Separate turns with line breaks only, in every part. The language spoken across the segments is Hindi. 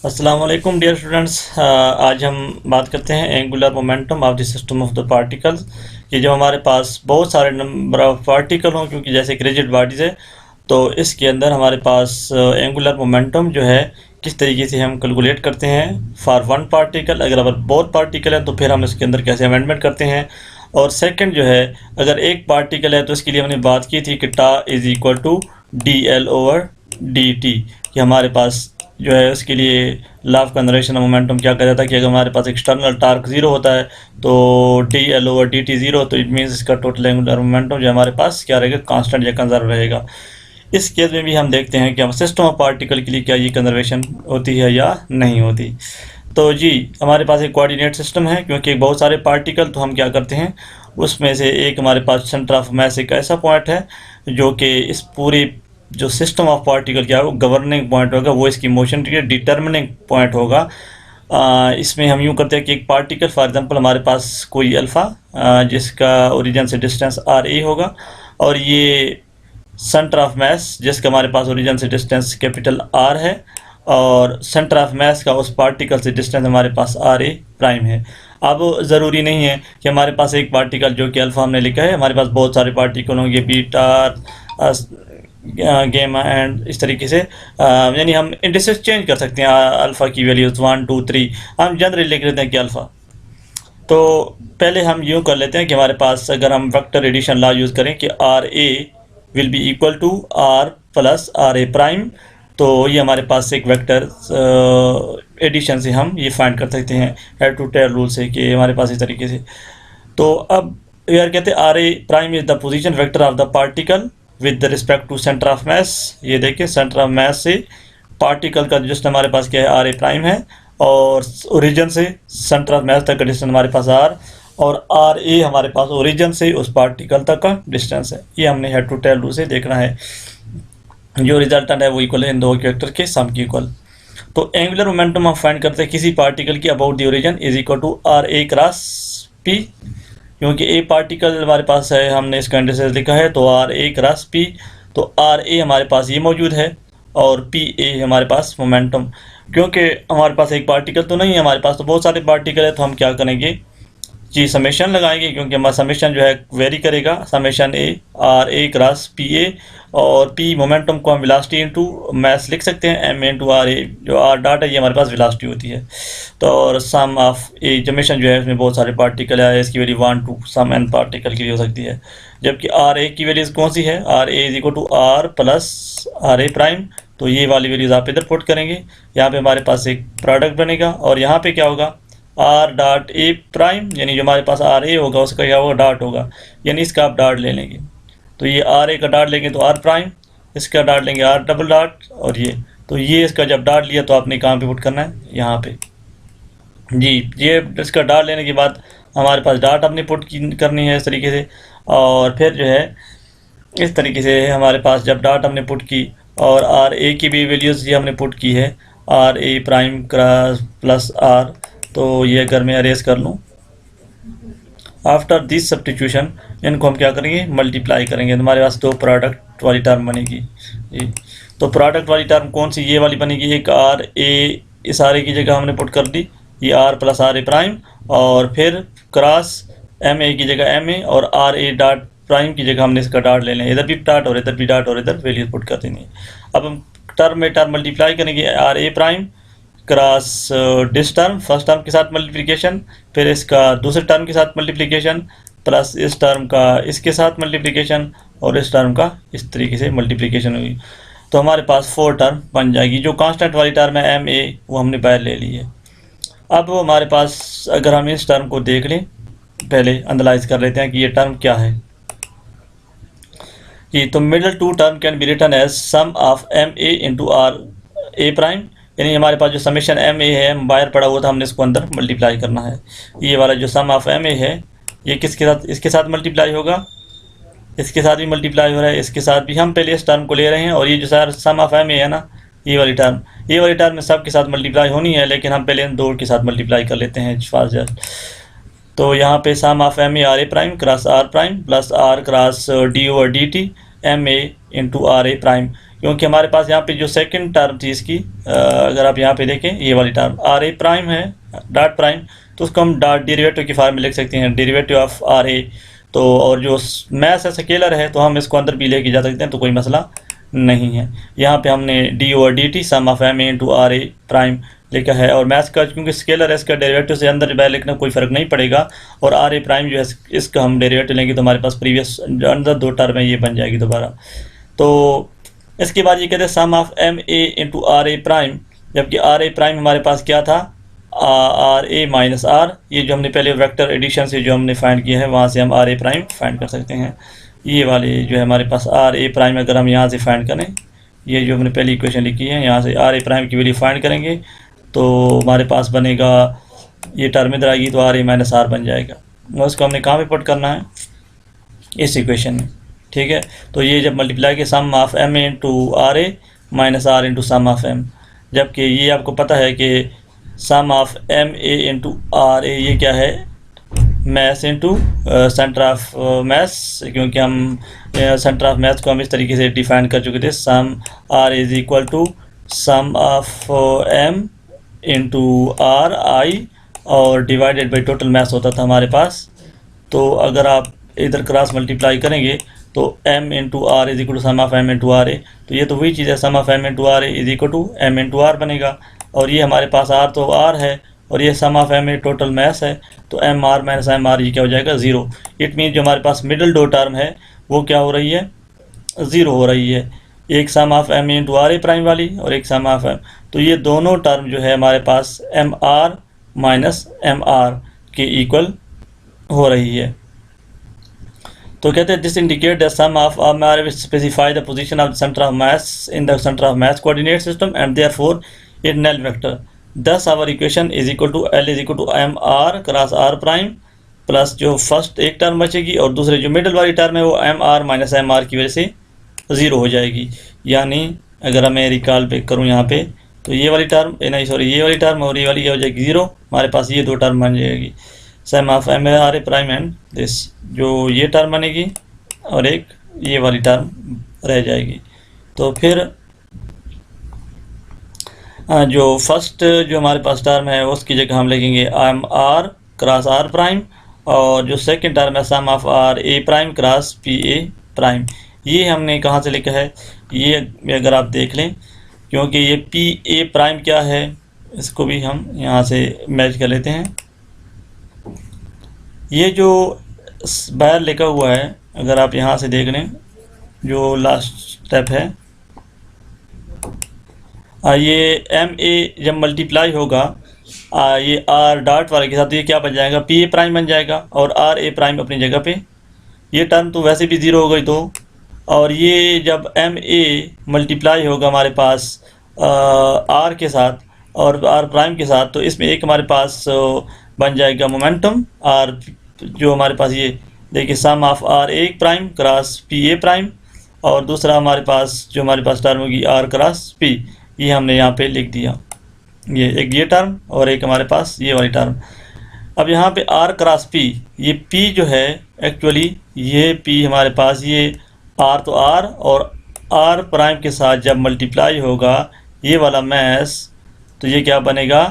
अस्सलाम वालेकुम डियर स्टूडेंट्स। आज हम बात करते हैं angular momentum of the system of the particles कि जब हमारे पास बहुत सारे नंबर ऑफ पार्टिकल हों, क्योंकि जैसे एक रिजिड बॉडीज़ है तो इसके अंदर हमारे पास एंगुलर मोमेंटम जो है किस तरीके से हम कैलकुलेट करते हैं फॉर वन पार्टिकल। अगर बहुत पार्टिकल है तो फिर हम इसके अंदर कैसे अमेंडमेंट करते हैं। और सेकंड जो है, अगर एक पार्टिकल है तो इसके लिए हमने बात की थी कि टा is equal to D L over D T, कि हमारे पास जो है उसके लिए law of conservation of momentum क्या कहता है कि अगर हमारे पास एक्सटर्नल टार्क ज़ीरो होता है तो D L over D T zero, तो इट मीन्स इसका टोटल एंगुलर मोमेंटम जो हमारे पास क्या रहेगा, कांस्टेंट या कंजर्व रहेगा। इस केस में भी हम देखते हैं कि हम सिस्टम ऑफ पार्टिकल के लिए क्या ये कंजर्वेशन होती है या नहीं होती। तो जी, हमारे पास एक कोऑर्डिनेट सिस्टम है, क्योंकि बहुत सारे पार्टिकल, तो हम क्या करते हैं उसमें से एक हमारे पास सेंटर ऑफ मास एक ऐसा पॉइंट है जो कि इस पूरी जो सिस्टम ऑफ पार्टिकल क्या है गवर्निंग पॉइंट होगा, वो इसकी मोशन के डिटर्मिनिंग पॉइंट होगा। इसमें हम यूँ करते हैं कि एक पार्टिकल फॉर एग्जांपल हमारे पास कोई अल्फ़ा जिसका ओरिजिन से डिस्टेंस आर ए होगा, और ये सेंटर ऑफ मास जिसका हमारे पास ओरिजिन से डिस्टेंस कैपिटल आर है, और सेंटर ऑफ मास का उस पार्टिकल से डिस्टेंस हमारे पास आर ए प्राइम है। अब ज़रूरी नहीं है कि हमारे पास एक पार्टिकल जो कि अल्फ़ा हमने लिखा है, हमारे पास बहुत सारे पार्टिकल होंगे, बीटा, गेमा एंड इस तरीके से, यानी हम इंडिसेस चेंज कर सकते हैं। अल्फ़ा की वैल्यूज़ 1 2 3 हम जनरली लिख लेते हैं कि अल्फ़ा। तो पहले हम यूँ कर लेते हैं कि हमारे पास अगर हम वेक्टर एडिशन लॉ यूज़ करें कि R A will be equal to R plus R A prime, तो ये हमारे पास एक वेक्टर एडिशन से हम ये फाइंड कर सकते हैं हेड टू टेल रूल से, कि हमारे पास इस तरीके से। तो अब यार कहते हैं R A prime is the position vector of the particle with respect to centre of mass. ये देखिए सेंटर ऑफ मास से पार्टिकल का डिस्टेंस हमारे पास क्या है, आर ए प्राइम है, और ओरिजिन से सेंटर ऑफ मास तक का डिस्टेंस हमारे पास आर, और आर ए हमारे पास ओरिजिन से उस पार्टिकल तक का डिस्टेंस है। ये हमने हेड टू टेल रूल से देखना है। जो रिजल्टेंट है वो इक्वल है इन दो वेक्टर के सम की इक्वल। तो एंगुलर मोमेंटम हम फाइंड करते हैं किसी पार्टिकल की about the origin is equal to R A cross P, क्योंकि ए पार्टिकल हमारे पास है, हमने इसका इंडिसेस लिखा है, तो आर ए क्रॉस पी, तो आर ए हमारे पास ये मौजूद है और पी ए हमारे पास मोमेंटम। क्योंकि हमारे पास एक पार्टिकल तो नहीं है, हमारे पास तो बहुत सारे पार्टिकल है, तो हम क्या करेंगे जी, समेशन लगाएंगे, क्योंकि हमारा समेशन जो है वेरी करेगा, summation A r A cross P A, और पी मोमेंटम को हम वेलोसिटी इनटू मास लिख सकते हैं, एम इनटू आर ए, जो आर डॉट है ये हमारे पास वेलोसिटी होती है। तो और सम ऑफ ए समेशन जो है इसमें बहुत सारे पार्टिकल है, इसकी value 1 to sum N particle की हो सकती है, जबकि आर ए की वैल्यूज कौन सी है, R A is equal to R plus R A prime. तो ये वाली वैल्यूज आप इधर पुट करेंगे, यहाँ पे हमारे पास एक प्रोडक्ट बनेगा, और यहाँ पे क्या होगा आर डॉट ए प्राइम, यानी जो हमारे पास आर ए होगा उसका क्या होगा, डॉट होगा, यानी इसका आप डॉट ले लेंगे, तो ये आर ए का डॉट लेंगे तो आर प्राइम, इसका डॉट लेंगे आर डबल डॉट, और ये तो ये इसका जब डॉट लिया तो आपने कहाँ पे पुट करना है, यहाँ पे जी। ये इसका डॉट लेने के बाद हमारे पास डॉट अपनी पुट करनी है इस तरीके से, और फिर जो है इस तरीके से हमारे पास जब डॉट हमने पुट की, और आर ए की भी वैल्यूज़ ये हमने पुट की है, आर ए प्राइम क्रॉस प्लस आर, तो ये अगर मैं अरेज कर लूँ, आफ्टर दिस सब्स्टिट्यूशन इनको हम क्या करेंगे, मल्टीप्लाई करेंगे, तो हमारे पास दो प्रोडक्ट वाली टर्म बनेगी जी। तो प्रोडक्ट वाली टर्म कौन सी, ये वाली बनेगी, एक आर ए, इस आर ए की जगह हमने पुट कर दी ये आर प्लस आर ए प्राइम, और फिर क्रॉस एम ए की जगह एम ए, और आर ए डॉट प्राइम की जगह हमने इसका डॉट ले लें, इधर भी डॉट और इधर भी डॉट, और इधर वैल्यू पुट कर देनी है। अब हम टर्म में टर्म मल्टीप्लाई करेंगे, R A prime cross this term, first term के साथ मल्टीप्लिकेशन, फिर इसका दूसरे टर्म के साथ मल्टीप्लिकेशन, प्लस इस टर्म का इसके साथ मल्टीप्लिकेशन, और इस टर्म का इस तरीके से मल्टीप्लिकेशन हुई, तो हमारे पास 4 टर्म बन जाएगी। जो कांस्टेंट वाली टर्म है एम ए वो हमने बाहर ले ली है। अब हमारे पास अगर हम इस टर्म को देख लें, पहले एनालाइज कर लेते हैं कि ये टर्म क्या है जी। तो middle two term can be written as sum of M A into R A prime, यानी हमारे पास जो समेशन एम ए है बाहर पड़ा हुआ था, हमने इसको अंदर मल्टीप्लाई करना है। ये वाला जो सम ऑफ एम ए है ये किसके साथ, इसके साथ मल्टीप्लाई होगा, इसके साथ भी मल्टीप्लाई हो रहा है, इसके साथ भी। हम पहले इस टर्म को ले रहे हैं, और ये जो सारा सम ऑफ एम ए है ना, ये वाली टर्म में सब के साथ मल्टीप्लाई होनी है, लेकिन हम पहले इन दो के साथ मल्टीप्लाई कर लेते हैं फास्ट। तो यहाँ पे sum of M a r A prime cross r prime plus r cross d over D t m A into R A prime, क्योंकि हमारे पास यहाँ पे जो सेकंड टर्म थी इसकी, अगर आप यहाँ पे देखें ये वाली टर्म आर ए प्राइम है डॉट प्राइम, तो उसको हम डॉट डेरिवेटिव की फॉर्म में लिख सकते हैं, डेरिवेटिव ऑफ आर ए। तो और जो मैथ है स्केलर है तो हम इसको अंदर भी लेके जा सकते हैं, तो कोई मसला नहीं है। यहाँ पे हमने D over D T sum of M into R A prime लिखा है, और मैथ्स का क्योंकि स्केलर है इसका डेरिवेटिव से अंदर बाहर लिखना कोई फ़र्क नहीं पड़ेगा। और आर ए प्राइम जो है इसका हम डेरिवेटिव लेंगे तो हमारे पास प्रीवियस जो अंदर दो टर्म है ये बन जाएगी दोबारा। तो इसके बाद ये कहते हैं sum of M A into R A prime, जबकि आर ए प्राइम हमारे पास क्या था आर ए माइनस आर, ये जो हमने पहले वेक्टर एडिशन से जो हमने फाइंड किया है वहाँ से हम आर ए प्राइम फाइंड कर सकते हैं। ये वाले जो है हमारे पास आर ए प्राइम अगर हम यहाँ से फाइंड करें, ये जो हमने पहली इक्वेशन लिखी है यहाँ से आर ए प्राइम की वैल्यू फाइंड करेंगे तो हमारे पास बनेगा ये टर्म इधर आएगी तो आर ए माइनस आर बन जाएगा, और उसको हमने कहाँ पे पुट करना है इस इक्वेशन में, ठीक है। तो ये जब मल्टीप्लाई के sum of M A into R A minus r into sum of m, जबकि ये आपको पता है कि sum of M A into are a ये क्या है maths into centre of maths, क्योंकि हम सेंटर ऑफ मैथ्स को हम इस तरीके से डिफाइन कर चुके थे, sum R is equal to sum of M into R I और डिवाइडेड बाई टोटल मैथ्स होता था हमारे पास। तो अगर आप इधर क्रॉस मल्टीप्लाई करेंगे तो m into r is equal to sum of m into are a, तो ये तो वही चीज़ है, sum of m into R A is equal to m into r बनेगा। और ये हमारे पास r तो r है और ये sum of m total maths है, तो M are minus M R ये क्या हो जाएगा 0। इट मीन जो हमारे पास मिडिल दो टर्म है वो क्या हो रही है 0 हो रही है, एक sum of m into R A prime वाली और एक सम ऑफ m, तो ये दोनों टर्म जो है हमारे पास m are minus M r के इक्वल हो रही है। तो कहते हैं this indicate the sum of r which specify the position of the centre of mass in the centre of mass coordinate system and therefore it null vector. Thus our equation is equal to L is equal to m r cross r prime plus जो फर्स्ट एक टर्म बचेगी और दूसरे जो मिडिल वाली टर्म है वो M are minus M R की वजह से 0 हो जाएगी। यानी अगर मैं रिकॉल बैक करूँ यहाँ पे तो ये वाली टर्म नहीं सॉरी ये वाली टर्म और ये वाली क्या हो जाएगी 0, हमारे पास ये दो टर्म बन जाएगी sum of m r A prime and this, जो ये टर्म बनेगी और एक ये वाली टर्म रह जाएगी। तो फिर जो फर्स्ट जो हमारे पास टर्म है उसकी जगह हम लिखेंगे m r cross r prime, और जो सेकंड टर्म है sum of r A prime cross P A prime. ये हमने कहाँ से लिखा है ये अगर आप देख लें, क्योंकि ये पी ए प्राइम क्या है इसको भी हम यहाँ से मैच कर लेते हैं। ये जो बाहर लिखा हुआ है अगर आप यहाँ से देख लें जो लास्ट स्टेप है, ये एम ए जब मल्टीप्लाई होगा ये आर डॉट वाले के साथ, तो ये क्या बन जाएगा पी ए प्राइम बन जाएगा और आर ए प्राइम अपनी जगह पे, ये टर्म तो वैसे भी 0 हो गई तो, और ये जब एम ए मल्टीप्लाई होगा हमारे पास आर के साथ और आर प्राइम के साथ, तो इसमें एक हमारे पास बन जाएगा मोमेंटम आर, जो हमारे पास ये देखिए sum of r A prime cross P A prime, और दूसरा हमारे पास जो हमारे पास टर्म होगी आर क्रॉस पी, ये हमने यहाँ पे लिख दिया, ये एक ये टर्म और एक हमारे पास ये वाली टर्म। अब यहाँ पे आर क्रॉस पी, ये पी जो है एक्चुअली ये पी हमारे पास ये आर तो आर और आर प्राइम के साथ जब मल्टीप्लाई होगा ये वाला मैस, तो ये क्या बनेगा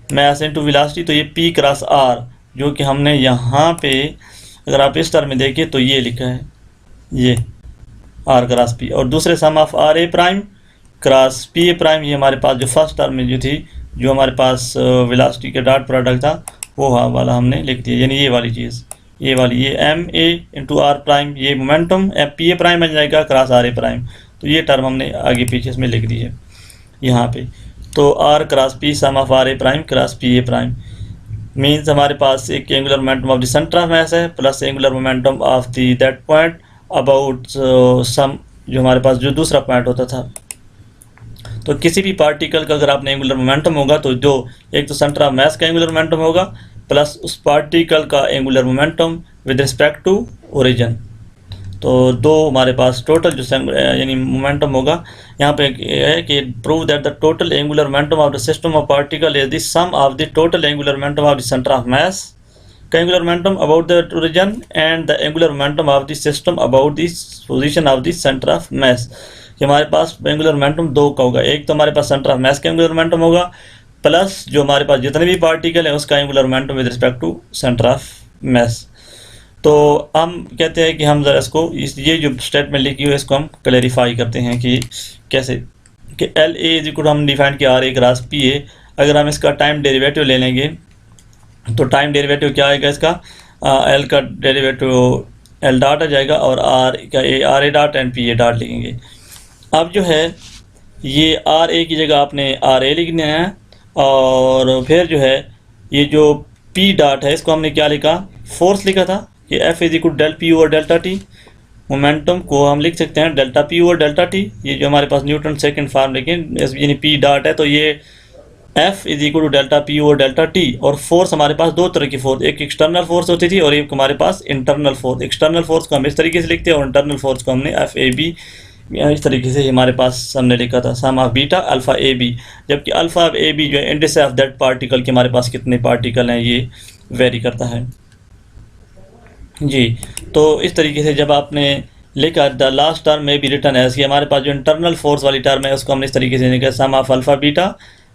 मैस इनटू वेलोसिटी, तो ये पी क्रॉस आर, जो कि हमने यहाँ पे अगर आप इस टर्म में देखिए तो ये लिखा है ये आर क्रॉस पी, और दूसरे sum of r A prime cross P A prime, ये हमारे पास जो फर्स्ट टर्म में जो थी जो हमारे पास वेलोसिटी के डॉट प्रोडक्ट था वो वाला हमने लिख दिया, यानी ये वाली चीज़ ये वाली ये एम ए इंटू आर प्राइम, ये मोमेंटम पी ए प्राइम बन जाएगा क्रॉस आर ए प्राइम, तो ये टर्म हमने आगे पीछे इसमें लिख दी है यहाँ पे। तो r cross p sum of r A prime cross P A prime means हमारे पास एक angular momentum of the centre of mass है plus angular momentum of the that point about sum, जो हमारे पास जो दूसरा पॉइंट होता था। तो किसी भी पार्टिकल का अगर आपने एंगुलर मोमेंटम होगा तो जो एक तो सेंटर ऑफ मास का एंगुलर मोमेंटम होगा प्लस उस पार्टिकल का angular momentum with respect to origin, तो दो हमारे पास टोटल जो यानी मोमेंटम होगा। यहाँ पे है कि prove that the total angular momentum of the system of particle is the sum of the total angular momentum of the centre of mass का angular momentum about the origin and the angular momentum of the system about the position of the centre of mass. कि हमारे पास एंगुलर मोमेंटम दो का होगा। एक तो हमारे पास सेंटर ऑफ मास का एंगुलर मोमेंटम होगा, प्लस जो हमारे पास जितने भी पार्टिकल है उसका angular momentum with respect to centre of mass. तो हम कहते हैं कि हम ज़रा इसको ये जो स्टेटमेंट लिखी हुई है इसको हम क्लैरिफाई करते हैं कि कैसे, कि एल ए इज इक्वल हम डिफाइन किया R A cross P A. अगर हम इसका टाइम डेरिवेटिव ले लेंगे तो टाइम डेरिवेटिव क्या आएगा इसका, एल का डेरिवेटिव एल डॉट आ जाएगा और R A dot and P A dot लिखेंगे। अब जो है ये आर ए की जगह आपने आर ए लिखना है, और फिर जो है ये जो पी डॉट है इसको हमने क्या लिखा, फोर्स लिखा था कि F is equal del P over delta T. Momentum को हम लिख सकते हैं delta P over delta T, ये जो हमारे पास न्यूटन सेकंड फॉर्म, लेकिन यानी पी डॉट है तो ये F is equal to delta P over delta T. और फोर्स हमारे पास दो तरह की फोर्स, एक एक्सटर्नल फोर्स होती थी और एक हमारे पास इंटरनल फोर्स। एक्सटर्नल फोर्स को हम इस तरीके से लिखते हैं और इंटरनल फोर्स को हमने एफ ए बी इस तरीके से हमारे पास हमने लिखा था, sum of beta alpha A b. जबकि अल्फा ऑफ ए बी जो है इंडेक्स ऑफ दैट पार्टिकल के हमारे पास कितने पार्टिकल हैं ये वेरी करता है जी। तो इस तरीके से जब आपने लिखा द लास्ट टर्म में भी रिटर्न है कि हमारे पास जो इंटरनल फोर्स वाली टर्म है उसको हमने इस तरीके से लिखा sum of alpha beta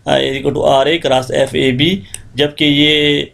equal to R A cross F A b. जबकि ये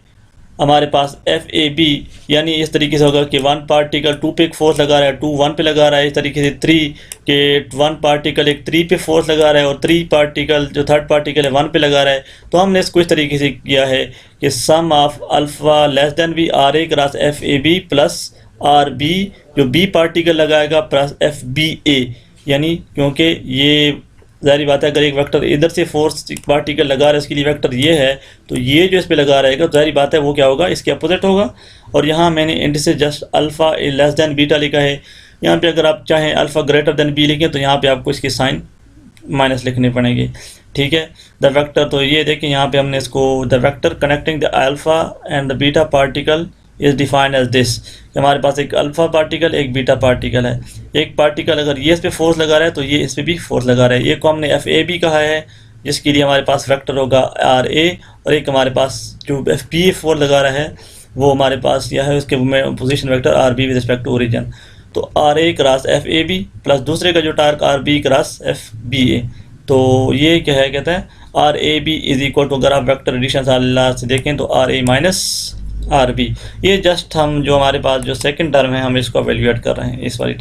हमारे पास एफ ए बी यानी इस तरीके से होगा कि वन पार्टिकल टू पे फोर्स लगा रहा है, टू वन पे लगा रहा है, इस तरीके से थ्री के वन पार्टिकल एक थ्री पे फोर्स लगा रहा है और थ्री पार्टिकल जो थर्ड पार्टिकल है वन पे लगा रहा है। तो हमने इसको इस तरीके से किया है कि sum of alpha less than b r A cross F A b plus r b जो बी पार्टिकल लगाएगा प्लस एफ बी ए। यानी क्योंकि ये ज़ाहिर बात है अगर एक वेक्टर इधर से फोर्स पार्टिकल लगा रहा है इसके लिए वेक्टर ये है, तो ये जो इस पे लगा रहेगा ज़ाहिर बात है वो क्या होगा, इसके अपोजिट होगा। और यहाँ मैंने indices just alpha less than beta लिखा है। यहाँ पे अगर आप चाहें अल्फ़ा ग्रेटर देन बी लिखें तो यहाँ पे आपको इसके साइन माइनस लिखने पड़ेंगे, ठीक है। द वेक्टर तो ये देखें यहाँ पे हमने इसको the vector connecting the alpha and the beta particle is defined as this. हमारे पास एक अल्फ़ा पार्टिकल एक बीटा पार्टिकल है। एक पार्टिकल अगर ये इस पे फोर्स लगा रहा है तो ये इस पे भी फोर्स लगा रहा है। ये को हमने एफ ए बी कहा है जिसके लिए हमारे पास वेक्टर होगा आर ए, और एक हमारे पास जो एफ पी ए फोर्स लगा रहा है वो हमारे पास यह है उसके position vector r b with respect to origin. तो R A cross F A b plus दूसरे का जो torque r b cross f b a. तो ये क्या है, कहते हैं R A B is equal to, अगर आप वेक्टर एडिशन से देखें तो R A minus R B. ये जस्ट हम जो हमारे पास जो सेकंड टर्म है हम इसको एवेल्यूएट कर रहे हैं, इस वाली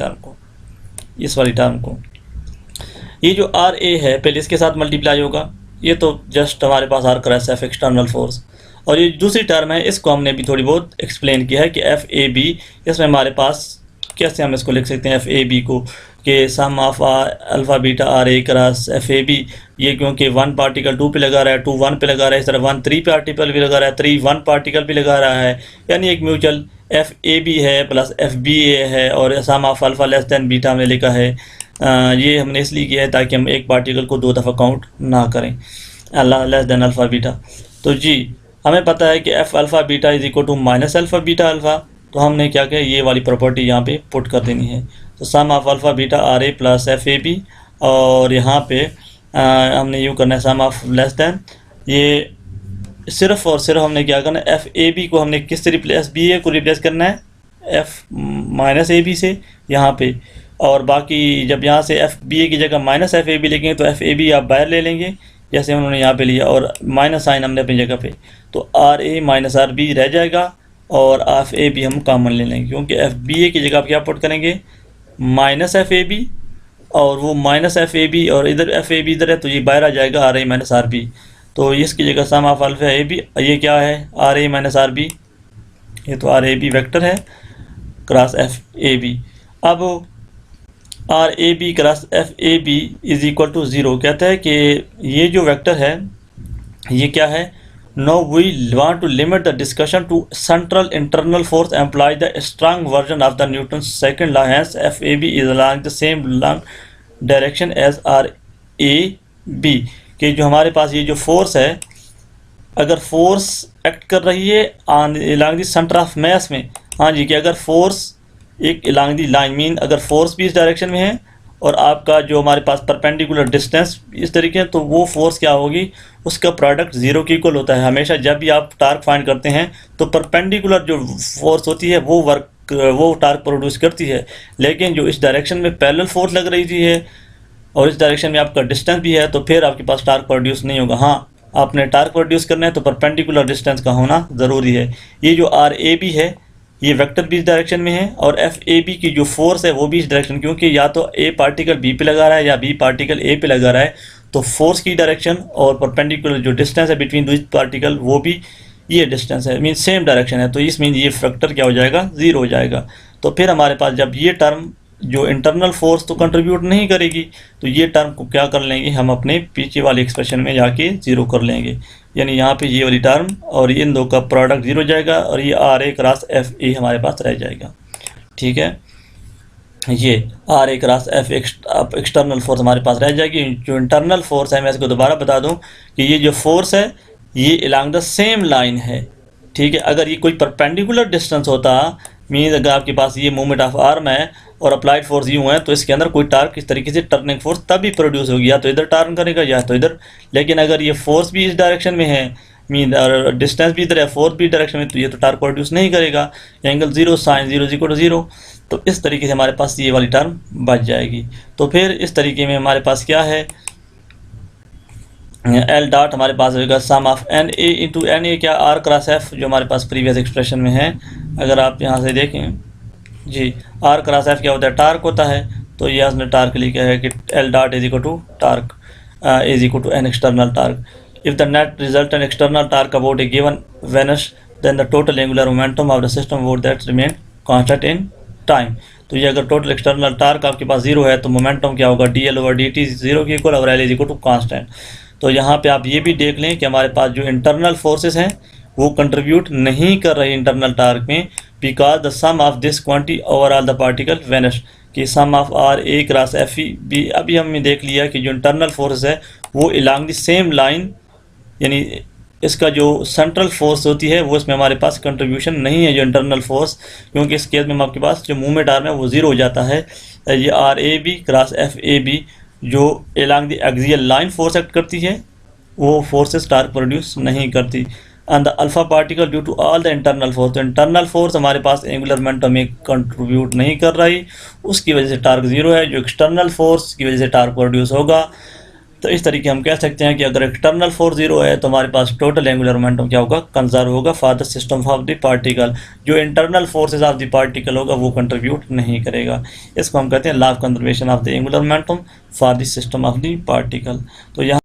टर्म को। ये जो आर ए है पहले इसके साथ मल्टीप्लाई होगा, ये तो जस्ट हमारे पास r cross F external force. और ये दूसरी टर्म है इसको हमने भी थोड़ी बहुत एक्सप्लेन किया है कि एफ ए बी, इसमें हमारे पास कैसे हम इसको लिख सकते हैं एफ ए बी को कि sum of alpha beta r A cross F A B. ये क्योंकि वन पार्टिकल टू पे लगा रहा है, टू वन पे लगा रहा है, इस तरह वन थ्री पार्टिकल भी लगा रहा है, थ्री वन पार्टिकल भी लगा रहा है, यानी एक म्यूचुअल एफ ए बी है प्लस एफ बी ए है। और sum of alpha less than beta हमने लिखा है, ये हमने इसलिए किया है ताकि हम एक पार्टिकल को दो दफ़ा काउंट ना करें, अल्लाह लेस देन अल्फ़ा बीटा। तो जी हमें पता है कि F alpha beta is equal to minus alpha beta alpha. तो हमने क्या किया, ये वाली प्रॉपर्टी यहाँ पे पुट कर देनी है। तो sum of alpha beta r a plus f A b, और यहाँ पे हमने यूँ करना है सम ऑफ लेस देन, ये सिर्फ और सिर्फ हमने क्या करना है एफ ए बी को हमने किस से रिप्लेस, बी ए को रिप्लेस करना है एफ माइनस ए बी से यहाँ पे। और बाकी जब यहाँ से एफ बी ए की जगह माइनस एफ ए बी लिखेंगे तो एफ ए बी आप बाहर ले लेंगे जैसे उन्होंने यहाँ पे लिया, और माइनस साइन हमने अपनी जगह पे, तो R A minus are B रह जाएगा और एफ ए बी हम कॉमन ले लेंगे क्योंकि एफ बी ए की जगह आप क्या पुट करेंगे माइनस एफ ए बी, और वो माइनस एफ ए बी और इधर एफ ए बी इधर है तो ये बाहर आ जाएगा R A minus are B. तो इसकी जगह sum of alpha A B, ये क्या है आर ए माइनस आर बी, ये तो आर ए बी वैक्टर है क्रॉस एफ ए बी। अब R A B cross F A B is equal to zero कहता है कि ये जो वेक्टर है ये क्या है। Now we want to limit the discussion to central internal force employ the strong version of the Newton's second law, hence FAB is along the same long direction as RAB। कि जो हमारे पास ये जो फोर्स है, अगर फोर्स एक्ट कर रही है along the center of mass में, हाँ जी, कि अगर फोर्स एक along the line मीन अगर फोर्स भी इस डायरेक्शन में है और आपका जो हमारे पास परपेंडिकुलर डिस्टेंस इस तरीके है, तो वो फोर्स क्या होगी, उसका प्रोडक्ट ज़ीरो के इक्वल होता है। हमेशा जब भी आप टार्क फाइंड करते हैं तो परपेंडिकुलर जो फोर्स होती है वो टार्क प्रोड्यूस करती है, लेकिन जो इस डायरेक्शन में पैरेलल फोर्स लग रही थी है और इस डायरेक्शन में आपका डिस्टेंस भी है, तो फिर आपके पास टार्क प्रोड्यूस नहीं होगा। हाँ, आपने टार्क प्रोड्यूस करना है तो परपेंडिकुलर डिस्टेंस का होना ज़रूरी है। ये जो आर ए बी है ये वेक्टर भी इस डायरेक्शन में है, और एफ ए बी की जो फोर्स है वो भी इस डायरेक्शन, क्योंकि या तो ए पार्टिकल बी पे लगा रहा है या बी पार्टिकल ए पे लगा रहा है, तो फोर्स की डायरेक्शन और परपेंडिकुलर जो डिस्टेंस है बिटवीन दो पार्टिकल वो भी ये डिस्टेंस है, मीन सेम डायरेक्शन है। तो इस मीन ये फैक्टर क्या हो जाएगा, ज़ीरो हो जाएगा। तो फिर हमारे पास जब ये टर्म जो इंटरनल फोर्स तो कंट्रीब्यूट नहीं करेगी, तो ये टर्म को क्या कर लेंगे हम अपने पीछे वाले एक्सप्रेशन में जाके ज़ीरो कर लेंगे। यानी यहाँ पे ये वाली टर्म और इन दो का प्रोडक्ट ज़ीरो जाएगा, और ये R A cross F A हमारे पास रह जाएगा। ठीक है, ये आर ए क्रॉस एफ एक्सटर्नल फोर्स हमारे पास रह जाएगी। जो इंटरनल फोर्स है, मैं इसको दोबारा बता दूं कि ये जो फोर्स है ये अलोंग द सेम लाइन है। ठीक है, अगर ये कोई परपेंडिकुलर डिस्टेंस होता, मीन्स अगर आपके पास ये मूवमेंट ऑफ आर्म है और अप्लाइड फोर्स यूँ है, तो इसके अंदर कोई टार्क इस तरीके से टर्निंग फोर्स तभी प्रोड्यूस होगी, या तो इधर टर्न करेगा या तो इधर। लेकिन अगर ये फोर्स भी इस डायरेक्शन में है, मीन और डिस्टेंस भी इधर है, फोर्स भी डायरेक्शन में, तो ये तो टार्क प्रोड्यूस नहीं करेगा। Angle zero, sine zero equal to zero. तो इस तरीके से हमारे पास ये वाली टर्म बच जाएगी। तो फिर इस तरीके में हमारे पास क्या है, एल डॉट हमारे पास होगा sum of n a into n a, क्या आर क्रॉस एफ, जो हमारे पास प्रीवियस एक्सप्रेशन में है। अगर आप यहाँ से देखें जी, आर क्रॉस एफ क्या होता है, टार्क होता है। तो ये हमने टार्क लिखा है कि L dot is equal to torque is equal to an external torque. If the net resultant external torque about a given वेनस, then the total angular momentum of the system would that remain constant in time. तो ये अगर टोटल एक्सटर्नल टार्क आपके पास जीरो है तो मोमेंटम क्या होगा, D L over D T zero के इक्वल, और L is equal to constant. तो यहाँ पे आप ये भी देख लें कि हमारे पास जो इंटरनल फोर्सेस हैं वो कंट्रीब्यूट नहीं कर रही इंटरनल टार्क में, because the sum of this quantity overall the particle vanish, कि sum of r A cross f e भी अभी हमने देख लिया कि जो इंटरनल फोर्स है वो अलोंग द सेम लाइन, यानी इसका जो सेंट्रल फोर्स होती है वो इसमें हमारे पास कंट्रीब्यूशन नहीं है जो इंटरनल फोर्स, क्योंकि इस केस में आपके पास जो मूवमेंट आर्म है वो ज़ीरो हो जाता है। ये R A B cross F A B जो along the axial line force act करती है वो फोर्सेस टार्क प्रोड्यूस नहीं करती। And the alpha particle due to all the internal force, तो इंटरनल फोर्स हमारे पास एंगुलर मोमेंटम में कंट्रीब्यूट नहीं कर रही, उसकी वजह से टार्क ज़ीरो है। जो एक्सटर्नल फोर्स की वजह से टार्क प्रोड्यूस होगा। तो इस तरीके हम कह सकते हैं कि अगर एक्सटर्नल फोर्स जीरो है तो हमारे पास टोटल एंगुलर मोमेंटम क्या होगा, कंजर्व होगा for the system of the particle. जो internal forces of the particle होगा वो कंट्रीब्यूट नहीं करेगा। इसको हम कहते हैं law of conservation of the angular momentum for the system of the particle. तो यहाँ